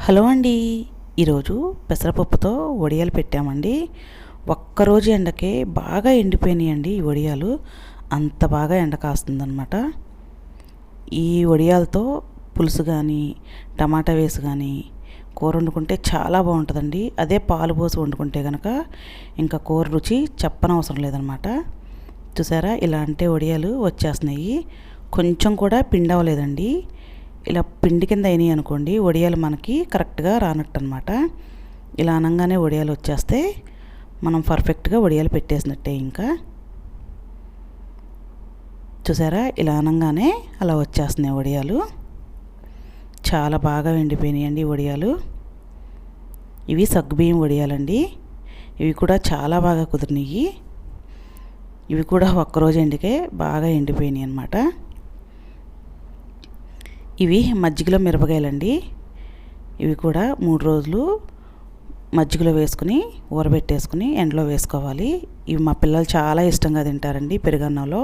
Hello అండి. ఈరోజు పెసరపప్పుతో వడియాలు పెట్టామండి. ఒక్కరోజు ఎండకే బాగా ఎండిపోయినాయండి ఈ వడియాలు. అంత బాగా ఎండ కాస్తుందన్నమాట. ఈ వడియాలతో పులుసు కానీ టమాటా వేసి కానీ కూర వండుకుంటే చాలా బాగుంటుందండి. అదే పాలు పోసి వండుకుంటే కనుక ఇంకా కూర రుచి చెప్పనవసరం లేదనమాట. చూసారా, ఇలాంటి వడియాలు వచ్చేస్తున్నాయి. కొంచెం కూడా పిండి అవ్వలేదండి. ఇలా పిండి కింద అయినాయి అనుకోండి, వడియాలు మనకి కరెక్ట్గా రానట్టు అనమాట. ఇలా అనగానే వడియాలు వచ్చేస్తే మనం పర్ఫెక్ట్గా వడియాలు పెట్టేసినట్టే. ఇంకా చూసారా, ఇలా అనగానే అలా వచ్చేస్తున్నాయి వడియాలు. చాలా బాగా ఎండిపోయినాయండి వడియాలు. ఇవి సగ్గుబియ్యం వడియాలండి. ఇవి కూడా చాలా బాగా కుదిరినాయి. ఇవి కూడా ఒక్కరోజు ఎండికే బాగా ఎండిపోయినాయి అన్నమాట. ఇవి మజ్జిగలో మిరపకాయలండి. ఇవి కూడా 3 రోజులు మజ్జిగలో వేసుకుని ఊరబెట్టేసుకుని ఎండలో వేసుకోవాలి. ఇవి మా పిల్లలు చాలా ఇష్టంగా తింటారండి పెరుగన్నంలో.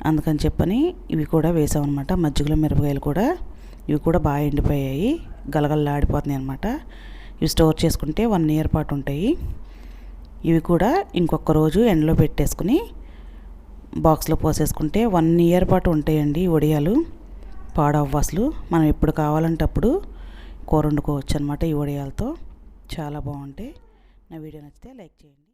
అందుకని చెప్పని ఇవి కూడా వేసామన్నమాట. మజ్జిగలో మిరపకాయలు కూడా ఇవి కూడా బాగా ఎండిపోయాయి, గలగలలాడిపోతున్నాయి అన్నమాట. ఇవి స్టోర్ చేసుకుంటే 1 ఇయర్ పాటు ఉంటాయి. ఇవి కూడా ఇంకొక రోజు ఎండలో పెట్టేసుకుని బాక్స్లో పోసేసుకుంటే 1 ఇయర్ పాటు ఉంటాయండి వడియాలు. పాడవ్వ అసలు. మనం ఎప్పుడు కావాలంటే అప్పుడు కూర వండుకోవచ్చు అనమాట ఈ వడియాలతో. చాలా బాగుంటాయి. నా వీడియో నచ్చితే లైక్ చేయండి.